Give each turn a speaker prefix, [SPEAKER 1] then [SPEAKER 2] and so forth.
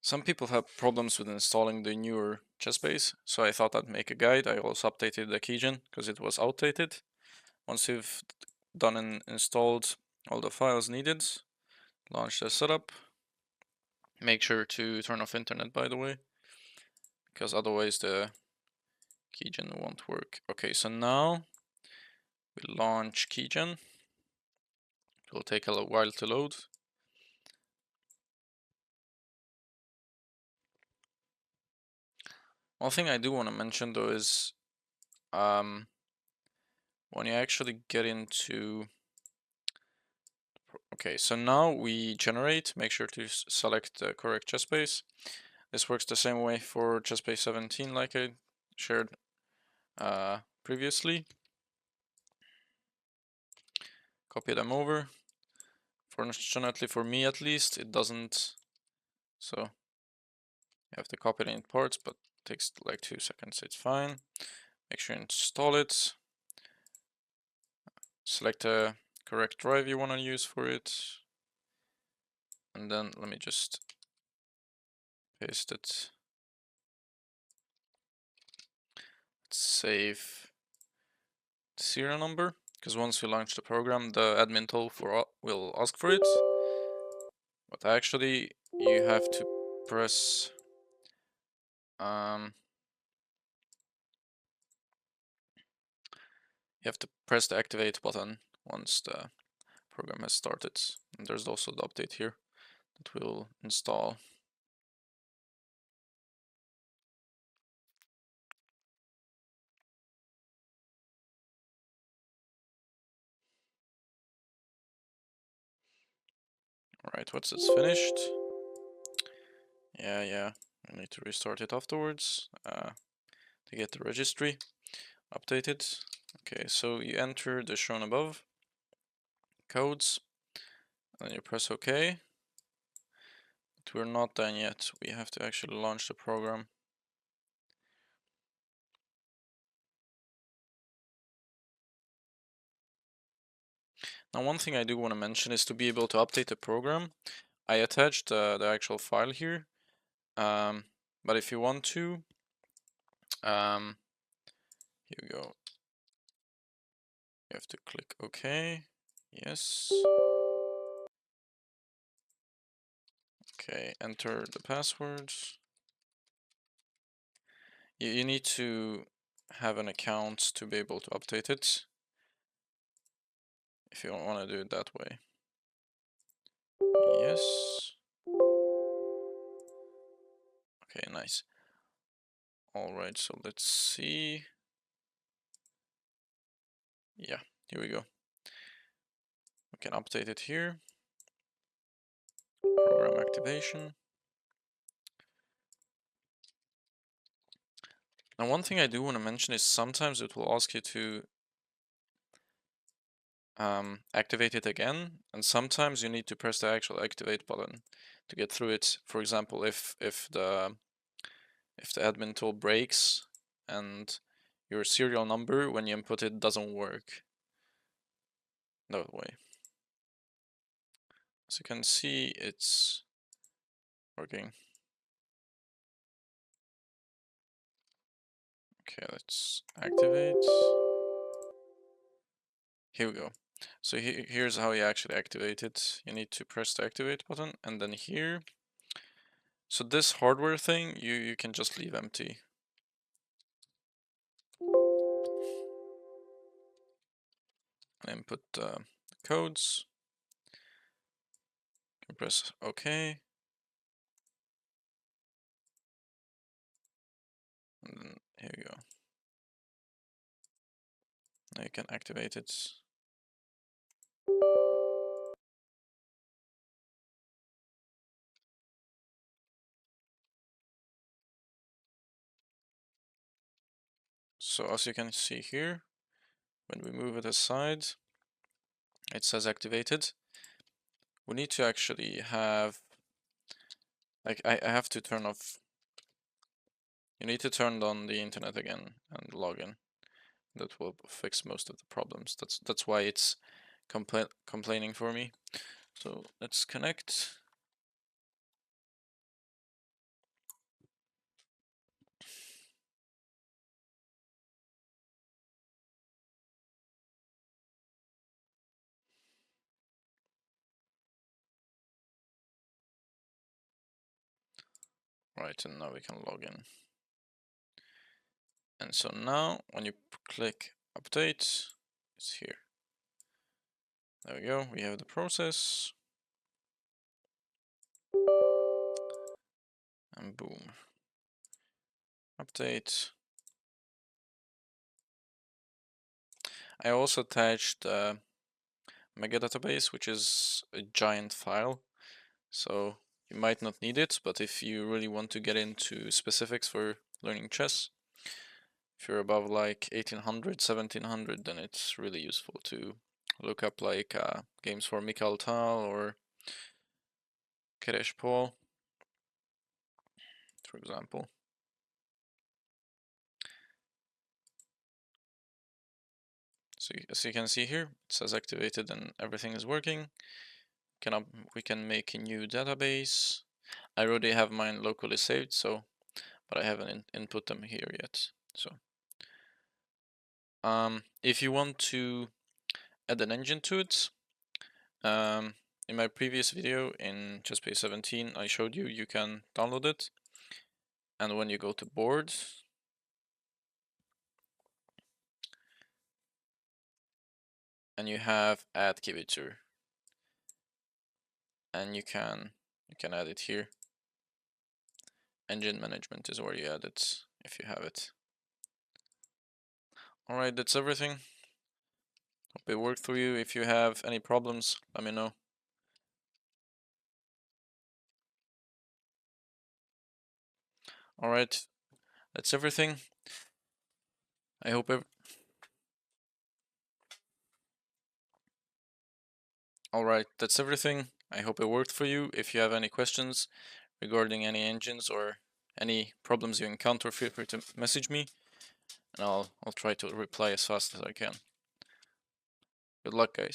[SPEAKER 1] Some people have problems with installing the newer ChessBase, so I thought I'd make a guide. I also updated the keygen because it was outdated. Once you've done and installed all the files needed, launch the setup. Make sure to turn off internet, by the way, because otherwise the keygen won't work. Okay, so now we launch keygen. It will take a little while to load. One thing I do want to mention though is when you actually get into okay, so now we generate, make sure to select the correct ChessBase. This works the same way for ChessBase 17 like I shared previously. Copy them over. Fortunately for me at least, it doesn't, so you have to copy it in parts, but it takes like 2 seconds, it's fine. Make sure you install it. Select the correct drive you want to use for it. And then let me just paste it. Save the serial number, because once you launch the program, the admin tool will ask for it. But actually, you have to press the activate button once the program has started. And there's also the update here that will install. Alright, once it's finished, yeah, I need to restart it afterwards to get the registry updated. Okay, so you enter the shown above codes, and you press OK. But we're not done yet. We have to actually launch the program. Now, one thing I do want to mention is to be able to update the program. I attached the actual file here, but if you want to, here we go. You have to click OK. Yes. Okay, enter the passwords. You need to have an account to be able to update it if you don't want to do it that way. Yes. Okay, nice. Alright, so let's see. Yeah, here we go. We can update it here. Program activation. Now, one thing I do want to mention is sometimes it will ask you to activate it again, and sometimes you need to press the actual activate button to get through it. For example, if the admin tool breaks and your serial number when you input it doesn't work that way. As you can see, it's working. Okay, let's activate. Here we go. So here's how you actually activate it. You need to press the activate button, and then here. So this hardware thing, you can just leave empty. And input the codes. You can press OK. And then here you go. Now you can activate it. So as you can see here, when we move it aside, it says activated. We need to actually have, like, I have to turn off. You need to turn on the internet again and log in. That will fix most of the problems. That's why it's complaining for me. So let's connect. Right, and now we can log in. And so now when you click update, it's here. There we go, we have the process. And boom. Update. I also attached the Mega database, which is a giant file. So you might not need it, but if you really want to get into specifics for learning chess, if you're above like 1800, 1700, then it's really useful to look up like games for Mikhail Tal or Keresh Paul, for example. So as you can see here, it says activated and everything is working. We can make a new database. I already have mine locally saved, but I haven't input them here yet. So if you want to add an engine to it, in my previous video in ChessBase 17, I showed you can download it, and when you go to board, and you have add Kibitzer, and you can add it here. Engine management is where you add it if you have it. Alright, that's everything. Hope it worked for you. If you have any problems, let me know. Alright, that's everything. I hope Alright, that's everything. I hope it worked for you. If you have any questions regarding any engines or any problems you encounter, feel free to message me, and I'll try to reply as fast as I can. Good luck, guys.